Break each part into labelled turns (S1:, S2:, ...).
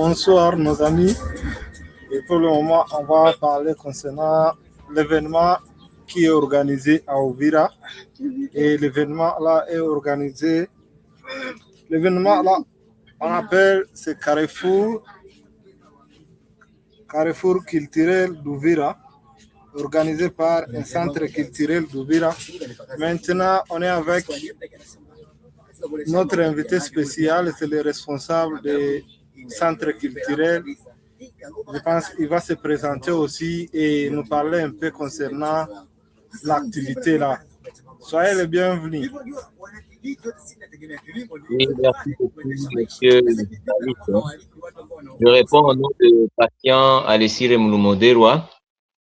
S1: Bonsoir nos amis. Et pour le moment, on va parler concernant l'événement qui est organisé à Uvira. Et l'événement là est organisé. L'événement là, on appelle ce Carrefour culturel d'Uvira, organisé par un centre culturel d'Uvira. Maintenant, on est avec notre invité spécial, c'est le responsable du centre culturel. Je pense qu'il va se présenter aussi et nous parler un peu concernant l'activité là. Soyez les bienvenus.
S2: Oui, merci beaucoup, monsieur le journaliste. Je réponds au nom de Patient Alessire Mouloumoderwa.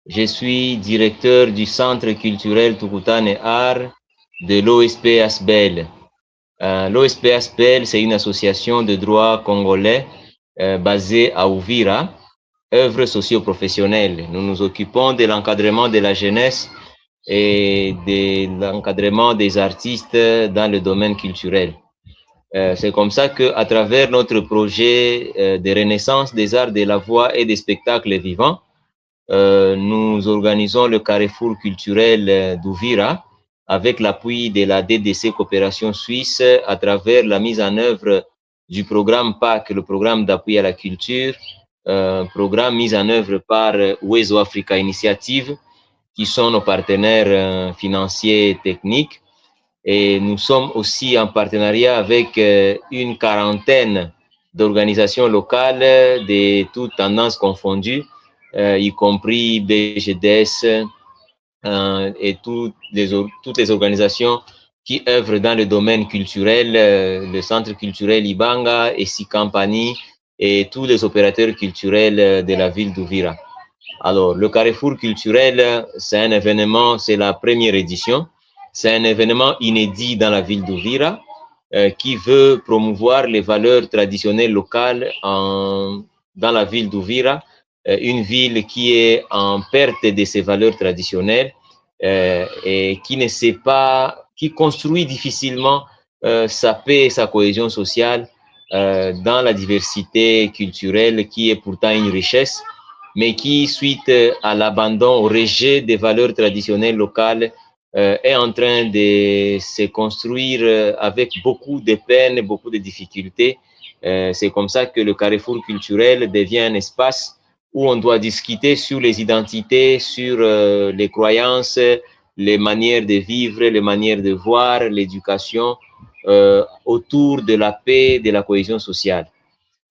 S2: Je suis directeur du Centre culturel Tukutane Art de l'OSP Asbel. L'OSP Asbel, c'est une association de droit congolais basée à Uvira, œuvre socio-professionnelle. Nous nous occupons de l'encadrement de la jeunesse et de l'encadrement des artistes dans le domaine culturel. C'est comme ça qu'à travers notre projet de renaissance des arts de la voix et des spectacles vivants, nous organisons le Carrefour culturel d'Uvira avec l'appui de la DDC Coopération Suisse à travers la mise en œuvre du programme PAC, le programme d'appui à la culture, programme mis en œuvre par Wezo Africa Initiative, qui sont nos partenaires financiers et techniques. Et nous sommes aussi en partenariat avec une quarantaine d'organisations locales de toutes tendances confondues, y compris BGDS et toutes les organisations qui œuvrent dans le domaine culturel, le Centre culturel Ibanga, ESI Compagnie et tous les opérateurs culturels de la ville d'Uvira. Alors, le Carrefour culturel, c'est un événement, c'est la première édition. C'est un événement inédit dans la ville d'Uvira qui veut promouvoir les valeurs traditionnelles locales dans la ville d'Uvira, une ville qui est en perte de ses valeurs traditionnelles et qui ne sait pas, qui construit difficilement sa paix et sa cohésion sociale dans la diversité culturelle qui est pourtant une richesse, mais qui, suite à l'abandon, au rejet des valeurs traditionnelles locales, est en train de se construire avec beaucoup de peine, beaucoup de difficultés. C'est comme ça que le Carrefour culturel devient un espace où on doit discuter sur les identités, sur les croyances, les manières de vivre, les manières de voir, l'éducation, autour de la paix, de la cohésion sociale.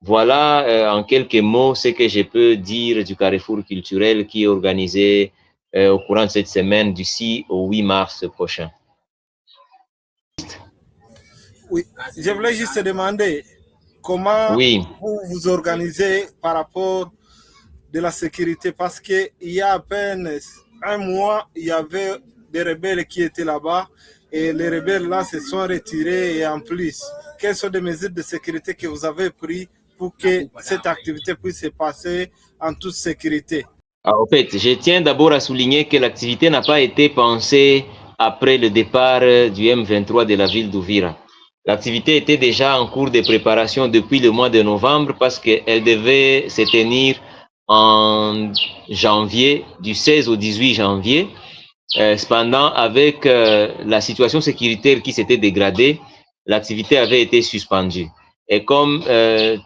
S2: Voilà en quelques mots ce que je peux dire du Carrefour culturel qui est organisé au courant de cette semaine du 6 au 8 mars prochain.
S1: Oui, je voulais juste demander comment vous vous organisez par rapport de la sécurité, parce qu'il y a à peine un mois, il y avait des rebelles qui étaient là-bas et les rebelles là se sont retirés. Et en plus, quelles sont les mesures de sécurité que vous avez prises pour que cette activité puisse se passer en toute sécurité?
S2: En fait, je tiens d'abord à souligner que l'activité n'a pas été pensée après le départ du M23 de la ville d'Uvira. L'activité était déjà en cours de préparation depuis le mois de novembre parce qu'elle devait se tenir en janvier, du 16 au 18 janvier. Cependant, avec la situation sécuritaire qui s'était dégradée, l'activité avait été suspendue. Et comme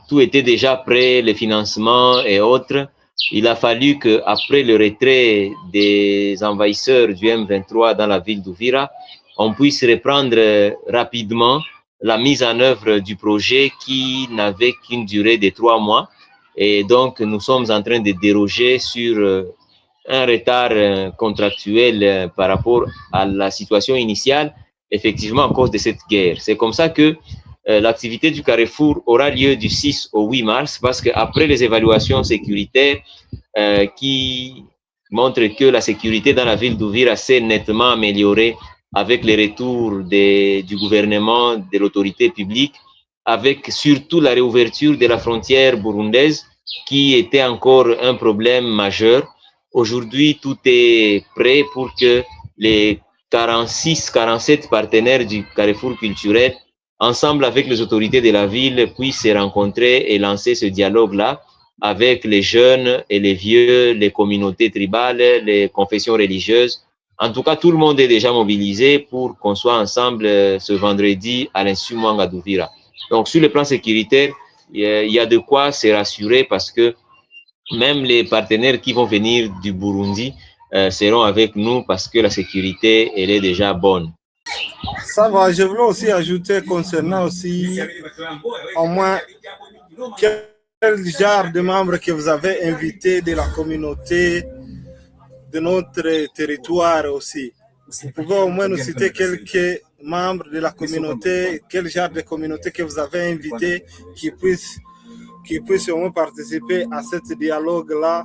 S2: tout était déjà prêt, les financements et autres, il a fallu qu'après le retrait des envahisseurs du M23 dans la ville d'Uvira, on puisse reprendre rapidement la mise en œuvre du projet qui n'avait qu'une durée de 3 mois. Et donc, nous sommes en train de déroger sur un retard contractuel par rapport à la situation initiale, effectivement à cause de cette guerre. C'est comme ça que l'activité du Carrefour aura lieu du 6 au 8 mars parce qu'après les évaluations sécuritaires qui montrent que la sécurité dans la ville d'Uvira s'est nettement améliorée avec les retours du gouvernement, de l'autorité publique, avec surtout la réouverture de la frontière burundaise qui était encore un problème majeur. Aujourd'hui, tout est prêt pour que les 46-47 partenaires du Carrefour culturel ensemble avec les autorités de la ville, puissent se rencontrer et lancer ce dialogue-là avec les jeunes et les vieux, les communautés tribales, les confessions religieuses. En tout cas, tout le monde est déjà mobilisé pour qu'on soit ensemble ce vendredi à l'Institut Mwanga d'Uvira. Donc, sur le plan sécuritaire, il y a de quoi se rassurer parce que même les partenaires qui vont venir du Burundi seront avec nous parce que la sécurité, elle est déjà bonne.
S1: Ça va, je voulais aussi ajouter concernant aussi au moins quel genre de membres que vous avez invités de la communauté de notre territoire aussi. Vous pouvez au moins nous citer quelques membres de la communauté, quel genre de communauté que vous avez invité qui puissent au moins participer à ce dialogue-là.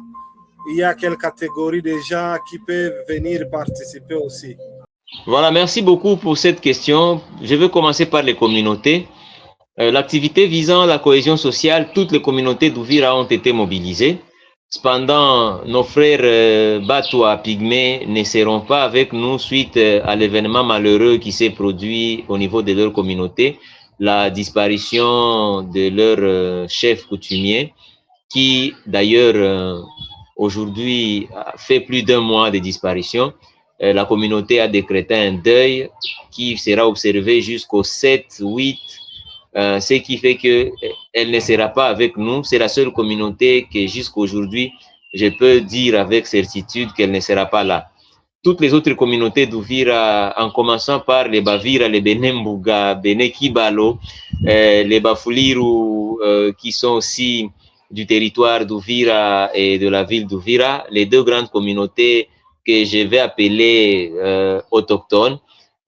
S1: Il y a quelle catégorie de gens qui peuvent venir participer aussi?
S2: Voilà, merci beaucoup pour cette question. Je vais commencer par les communautés. L'activité visant la cohésion sociale, toutes les communautés d'Uvira ont été mobilisées. Cependant, nos frères Batwa, Pygmée ne seront pas avec nous suite à l'événement malheureux qui s'est produit au niveau de leur communauté, la disparition de leur chef coutumier, qui d'ailleurs aujourd'hui fait plus d'1 mois de disparition. La communauté a décrété un deuil qui sera observé jusqu'au 7-8, ce qui fait qu'elle ne sera pas avec nous. C'est la seule communauté que jusqu'à aujourd'hui, je peux dire avec certitude qu'elle ne sera pas là. Toutes les autres communautés d'Uvira, en commençant par les Bavira, les Benembuga, Benekibalo, les Bafuliru, qui sont aussi du territoire d'Uvira et de la ville d'Uvira, les 2 grandes communautés que je vais appeler autochtones.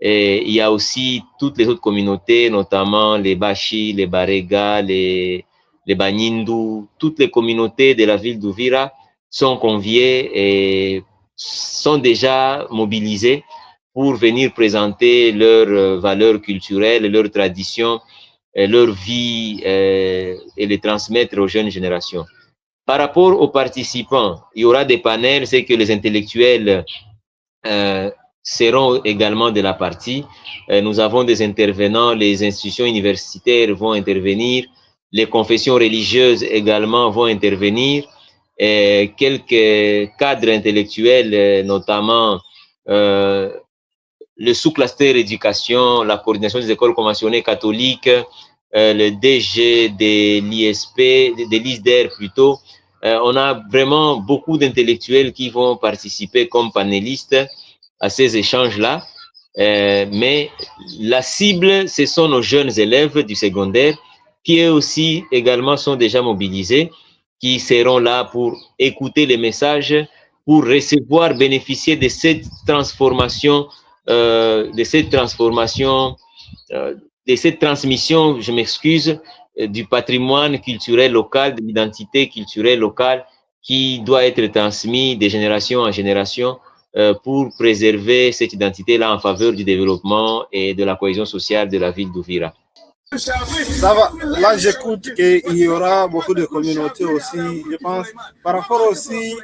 S2: Et il y a aussi toutes les autres communautés, notamment les Bashi, les Barega, les Banyindu. Toutes les communautés de la ville d'Uvira sont conviées et sont déjà mobilisées pour venir présenter leurs valeurs culturelles, leurs traditions, leur vie et les transmettre aux jeunes générations. Par rapport aux participants, il y aura des panels, c'est que les intellectuels seront également de la partie. Nous avons des intervenants, les institutions universitaires vont intervenir, les confessions religieuses également vont intervenir, et quelques cadres intellectuels, notamment le sous-cluster éducation, la coordination des écoles conventionnées catholiques, le DG de l'ISP, de l'ISDER plutôt. On a vraiment beaucoup d'intellectuels qui vont participer comme panélistes à ces échanges-là. Mais la cible, ce sont nos jeunes élèves du secondaire qui eux aussi également sont déjà mobilisés, qui seront là pour écouter les messages, pour recevoir, bénéficier de cette transformation, de cette transmission, je m'excuse, du patrimoine culturel local, de l'identité culturelle locale qui doit être transmis de génération en génération pour préserver cette identité-là en faveur du développement et de la cohésion sociale de la ville d'Uvira.
S1: Ça va. Là, j'écoute qu'il y aura beaucoup de communautés aussi, je pense. Par rapport aussi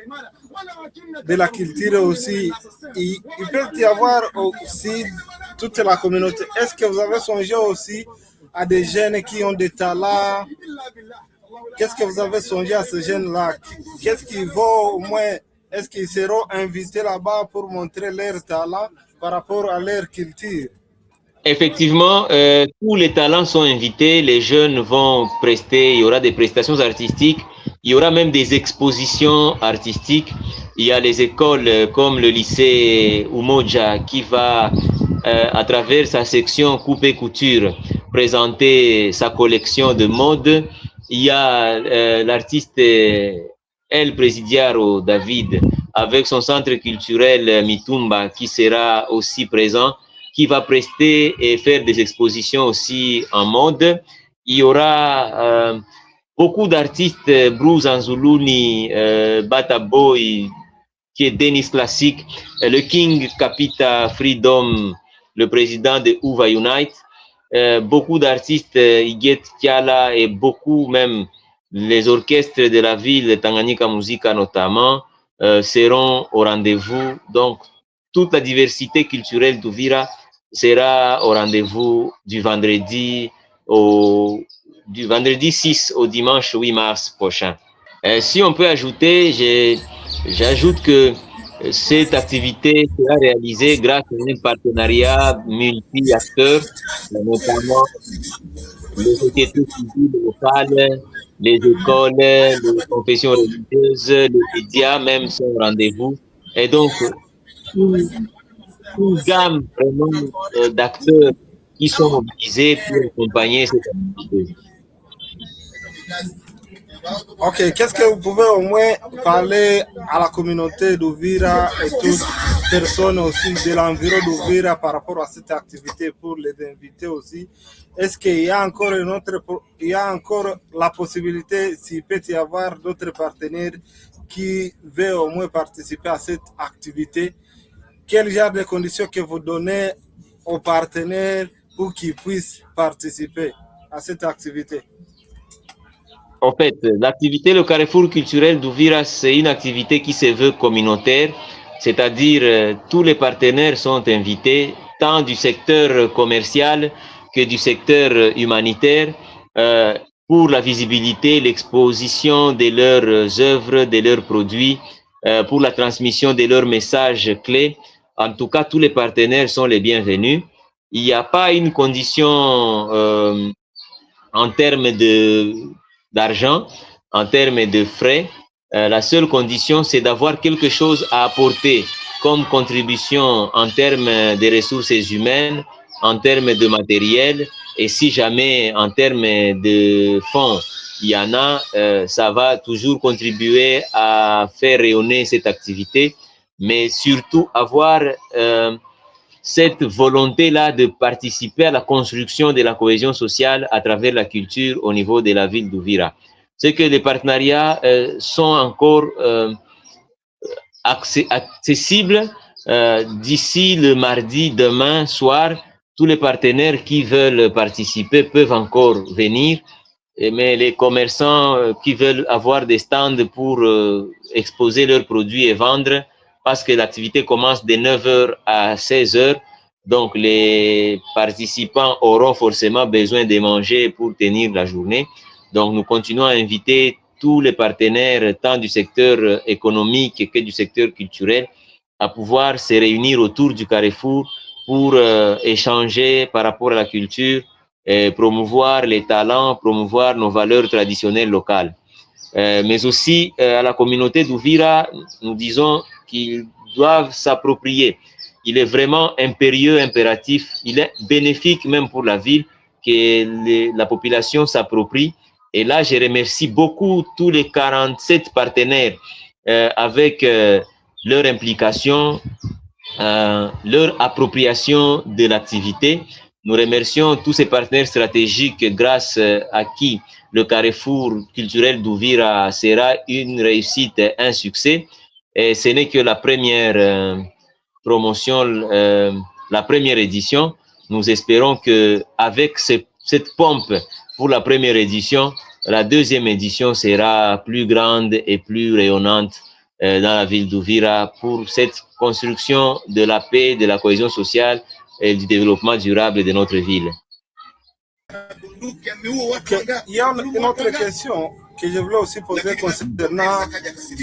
S1: de la culture aussi, il peut y avoir aussi toute la communauté. Est-ce que vous avez songé aussi à des jeunes qui ont des talents? Qu'est-ce que vous avez songé à ces jeunes-là? Qu'est-ce qu'ils vont au moins, est-ce qu'ils seront invités là-bas pour montrer leur talent par rapport à leur culture?
S2: Effectivement, tous les talents sont invités, les jeunes vont prester, il y aura des prestations artistiques, il y aura même des expositions artistiques. Il y a les écoles comme le lycée Umoja qui va, à travers sa section coupe et couture, présenter sa collection de mode. Il y a l'artiste El Presidiaro David avec son centre culturel Mitumba qui sera aussi présent, qui va prester et faire des expositions aussi en mode. Il y aura beaucoup d'artistes, Bruce Anzuluni, Bata Boy, qui est Dennis Classic, le King Capita Freedom, le président de Uva Unite, beaucoup d'artistes, Iget Kiala et beaucoup même les orchestres de la ville, Tanganyika Musica notamment, seront au rendez-vous. Donc, toute la diversité culturelle d'Uvira sera au rendez-vous du vendredi 6 au dimanche 8 mars prochain. Si on peut ajouter, j'ajoute que cette activité sera réalisée grâce à un partenariat multi-acteurs, notamment les sociétés civiles locales, les écoles, les confessions religieuses, les médias même sont au rendez-vous. Et donc, une gamme vraiment d'acteurs qui sont mobilisés pour accompagner cette activité.
S1: Ok, qu'est-ce que vous pouvez au moins parler à la communauté d'Uvira et toutes personnes aussi de l'environ d'Uvira par rapport à cette activité pour les invités aussi? Est-ce qu'il y a encore la possibilité, s'il peut y avoir d'autres partenaires qui veulent au moins participer à cette activité? Quel genre de conditions que vous donnez aux partenaires pour qu'ils puissent participer à cette activité?
S2: En fait, l'activité, le Carrefour culturel d'Uvira, c'est une activité qui se veut communautaire, c'est-à-dire tous les partenaires sont invités, tant du secteur commercial que du secteur humanitaire, pour la visibilité, l'exposition de leurs œuvres, de leurs produits, pour la transmission de leurs messages clés. En tout cas, tous les partenaires sont les bienvenus. Il n'y a pas une condition en termes d'argent, en termes de frais. La seule condition, c'est d'avoir quelque chose à apporter comme contribution en termes de ressources humaines, en termes de matériel, et si jamais en termes de fonds, il y en a, ça va toujours contribuer à faire rayonner cette activité, mais surtout avoir cette volonté-là de participer à la construction de la cohésion sociale à travers la culture au niveau de la ville d'Uvira. C'est que les partenariats sont encore accessibles d'ici le mardi, demain soir. Tous les partenaires qui veulent participer peuvent encore venir, mais les commerçants qui veulent avoir des stands pour exposer leurs produits et vendre, parce que l'activité commence de 9h à 16h. Donc, les participants auront forcément besoin de manger pour tenir la journée. Donc, nous continuons à inviter tous les partenaires, tant du secteur économique que du secteur culturel, à pouvoir se réunir autour du Carrefour pour échanger par rapport à la culture, et promouvoir les talents, promouvoir nos valeurs traditionnelles locales. Mais aussi à la communauté d'Uvira, nous disons qu'ils doivent s'approprier. Il est vraiment impérieux, impératif, il est bénéfique même pour la ville que la population s'approprie. Et là, je remercie beaucoup tous les 47 partenaires avec leur implication, leur appropriation de l'activité. Nous remercions tous ces partenaires stratégiques grâce à qui le Carrefour culturel d'Uvira sera une réussite, un succès. Et ce n'est que la première promotion, la première édition. Nous espérons qu'avec cette pompe pour la première édition, la deuxième édition sera plus grande et plus rayonnante dans la ville d'Uvira pour cette construction de la paix, de la cohésion sociale et du développement durable de notre ville.
S1: Il y a une autre question que je voulais aussi poser concernant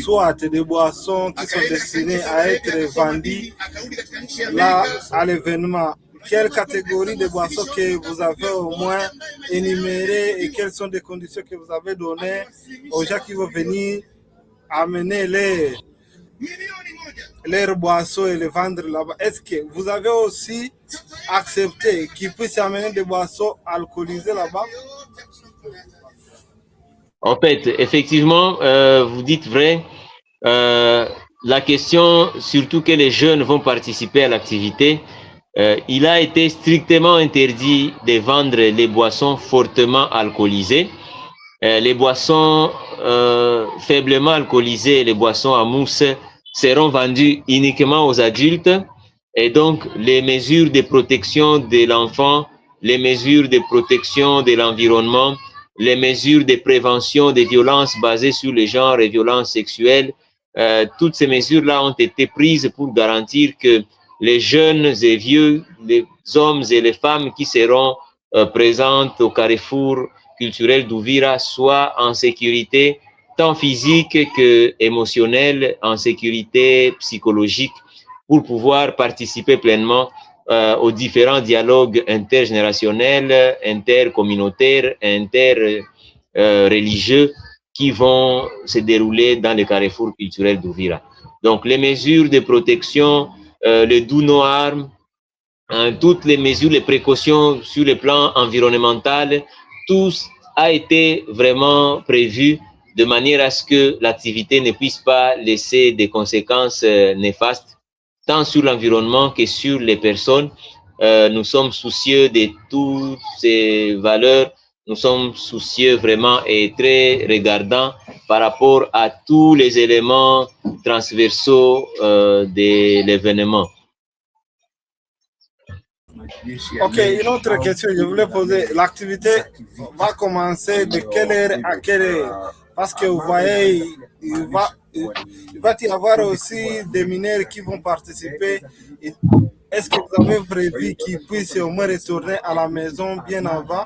S1: soit des boissons qui sont destinées à être vendues là à l'événement. Quelle catégorie de boissons que vous avez au moins énumérées et quelles sont les conditions que vous avez données aux gens qui vont venir amener leurs boissons et les vendre là-bas? Est-ce que vous avez aussi accepté qu'ils puissent amener des boissons alcoolisées là-bas?
S2: En fait, effectivement, vous dites vrai. La question, surtout que les jeunes vont participer à l'activité, il a été strictement interdit de vendre les boissons fortement alcoolisées. Les boissons faiblement alcoolisées, les boissons à mousse, seront vendues uniquement aux adultes. Et donc, les mesures de protection de l'enfant, les mesures de protection de l'environnement, les mesures de prévention des violences basées sur le genre et violences sexuelles, toutes ces mesures-là ont été prises pour garantir que les jeunes et vieux les hommes et les femmes qui seront présents au carrefour culturel d'Uvira soient en sécurité, tant physique que émotionnelle, en sécurité psychologique, pour pouvoir participer pleinement aux différents dialogues intergénérationnels, intercommunautaires, interreligieux qui vont se dérouler dans le carrefour culturel d'Uvira. Donc, les mesures de protection, le do no harm, toutes les mesures, les précautions sur le plan environnemental, tout a été vraiment prévu de manière à ce que l'activité ne puisse pas laisser des conséquences néfastes, tant sur l'environnement que sur les personnes. Nous sommes soucieux de toutes ces valeurs, nous sommes soucieux vraiment et très regardants par rapport à tous les éléments transversaux de l'événement.
S1: Ok, une autre question, je voulais poser, l'activité va commencer de quelle heure à quelle heure? Parce que vous voyez, il va y avoir aussi des mineurs qui vont participer. Est-ce que vous avez prévu qu'ils puissent au moins retourner à la maison bien avant?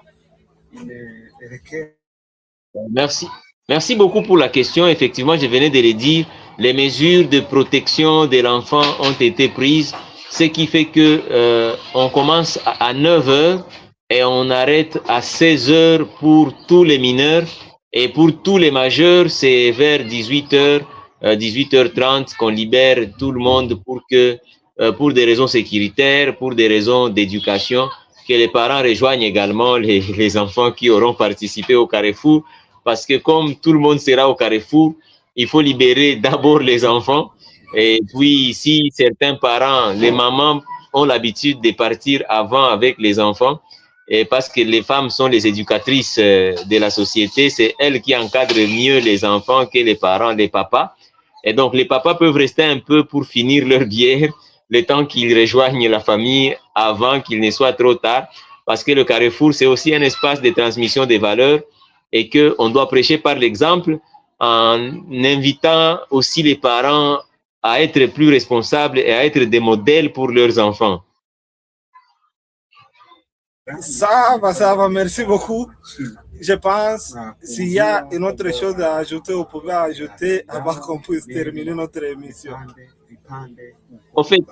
S2: Merci. Merci beaucoup pour la question. Effectivement, je venais de le dire, les mesures de protection de l'enfant ont été prises, ce qui fait que on commence à 9h et on arrête à 16h pour tous les mineurs, et pour tous les majeurs, c'est vers 18h, 18h30 qu'on libère tout le monde pour que, pour des raisons sécuritaires, pour des raisons d'éducation, que les parents rejoignent également les enfants qui auront participé au carrefour, parce que comme tout le monde sera au carrefour, il faut libérer d'abord les enfants. Et puis, si certains parents, les mamans ont l'habitude de partir avant avec les enfants, et parce que les femmes sont les éducatrices de la société, c'est elles qui encadrent mieux les enfants que les parents, les papas. Et donc, les papas peuvent rester un peu pour finir leur bière, le temps qu'ils rejoignent la famille avant qu'il ne soit trop tard, parce que le carrefour, c'est aussi un espace de transmission des valeurs et qu'on doit prêcher par l'exemple en invitant aussi les parents à être plus responsables et à être des modèles pour leurs enfants.
S1: Ça va, merci beaucoup. Je pense, s'il y a une autre chose à ajouter, vous pouvez ajouter avant qu'on puisse terminer notre émission.
S2: En fait,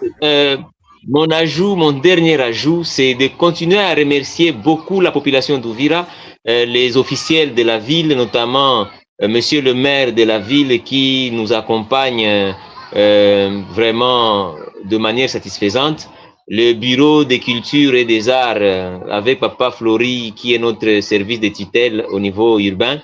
S2: mon dernier ajout, c'est de continuer à remercier beaucoup la population d'Uvira, les officiels de la ville, notamment monsieur le maire de la ville qui nous accompagne vraiment de manière satisfaisante. Le bureau des cultures et des arts avec Papa Flory, qui est notre service de tutelle au niveau urbain,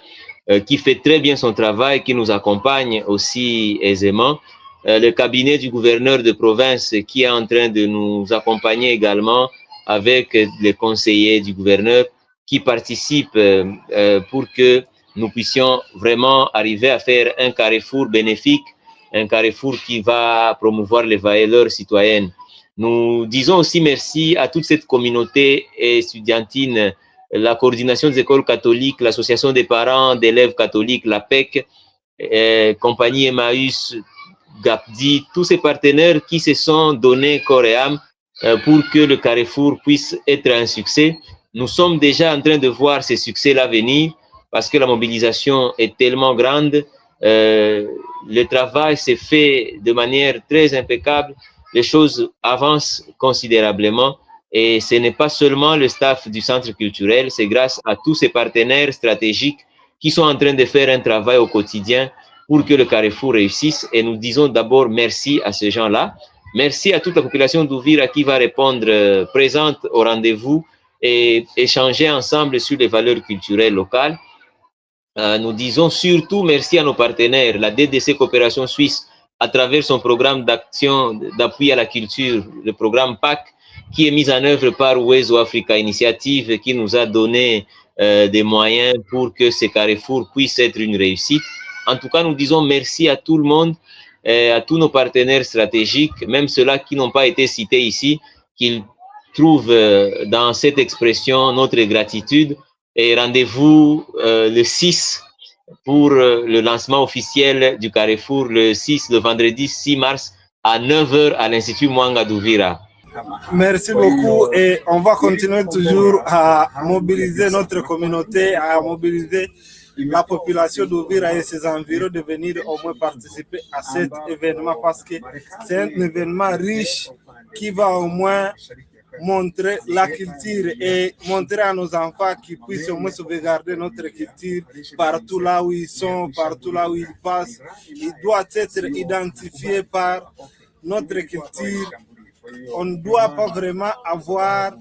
S2: qui fait très bien son travail, qui nous accompagne aussi aisément. Le cabinet du gouverneur de province qui est en train de nous accompagner également avec les conseillers du gouverneur qui participent pour que nous puissions vraiment arriver à faire un carrefour bénéfique, un carrefour qui va promouvoir les valeurs citoyennes. Nous disons aussi merci à toute cette communauté estudiantine, la coordination des écoles catholiques, l'association des parents d'élèves catholiques, la PEC, compagnie Emmaüs, GAPDI, tous ces partenaires qui se sont donnés corps et âme pour que le carrefour puisse être un succès. Nous sommes déjà en train de voir ces succès-là venir parce que la mobilisation est tellement grande. Le travail s'est fait de manière très impeccable. Les choses avancent considérablement et ce n'est pas seulement le staff du centre culturel, c'est grâce à tous ces partenaires stratégiques qui sont en train de faire un travail au quotidien pour que le carrefour réussisse. Et nous disons d'abord merci à ces gens-là. Merci à toute la population d'Uvira qui va répondre présente au rendez-vous et échanger ensemble sur les valeurs culturelles locales. Nous disons surtout merci à nos partenaires, la DDC Coopération Suisse, à travers son programme d'action, d'appui à la culture, le programme PAC, qui est mis en œuvre par Uwezo Africa Initiative, qui nous a donné des moyens pour que ce carrefour puisse être une réussite. En tout cas, nous disons merci à tout le monde, à tous nos partenaires stratégiques, même ceux-là qui n'ont pas été cités ici, qu'ils trouvent dans cette expression notre gratitude. Et rendez-vous le 6 pour le lancement officiel du carrefour, le vendredi 6 mars à 9h à l'Institut Mwanga d'Uvira.
S1: Merci beaucoup et on va continuer toujours à mobiliser notre communauté, à mobiliser la population d'Uvira et ses environs de venir au moins participer à cet événement parce que c'est un événement riche qui va au moins montrer la culture et montrer à nos enfants qu'ils puissent au moins sauvegarder notre culture partout là où ils sont, partout là où ils passent. Il doit être identifié par notre culture. On ne doit pas vraiment avoir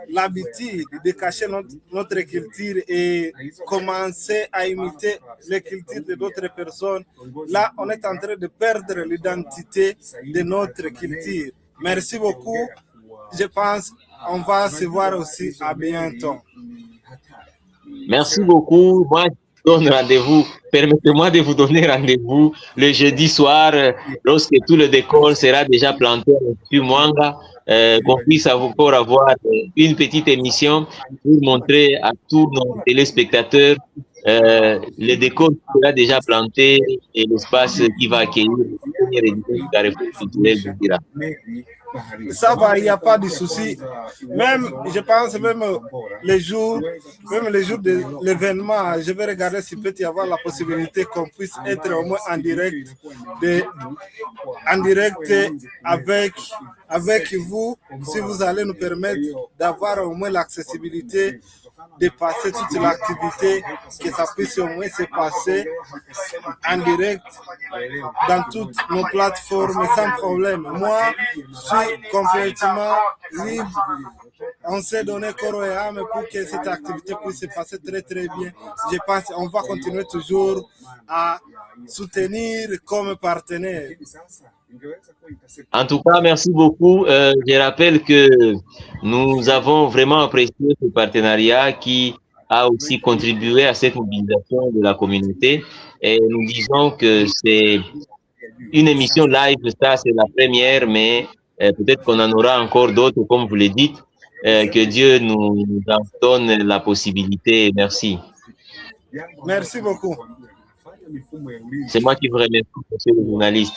S1: l'habitude de cacher notre culture et commencer à imiter les cultures de d'autres personnes. Là, on est en train de perdre l'identité de notre culture. Merci beaucoup. Je pense qu'on va se voir aussi à bientôt.
S2: Merci beaucoup. Moi, je donne rendez-vous. Permettez-moi de vous donner rendez-vous le jeudi soir lorsque tout le décor sera déjà planté sur Mwanga, qu'on puisse encore avoir une petite émission pour montrer à tous nos téléspectateurs le décor qui sera déjà planté et l'espace qui va accueillir la première édition du Carrefour culturel de Vira.
S1: Ça va, il n'y a pas de souci. Même, je pense, même les jours de l'événement, je vais regarder s'il peut y avoir la possibilité qu'on puisse être au moins en direct, avec vous, si vous allez nous permettre d'avoir au moins l'accessibilité de passer toute l'activité, que ça puisse au moins se passer en direct dans toutes nos plateformes sans problème. Moi, je suis complètement libre. On s'est donné corps et âme pour que cette activité puisse se passer très très bien. Je pense qu'on va continuer toujours à soutenir comme partenaire.
S2: En tout cas, merci beaucoup. Je rappelle que nous avons vraiment apprécié ce partenariat qui a aussi contribué à cette mobilisation de la communauté. Et nous disons que c'est une émission live, ça c'est la première, mais peut-être qu'on en aura encore d'autres, comme vous le dites. Que Dieu nous en donne la possibilité. Merci.
S1: Merci beaucoup.
S2: C'est moi qui vous remercie, monsieur le journaliste.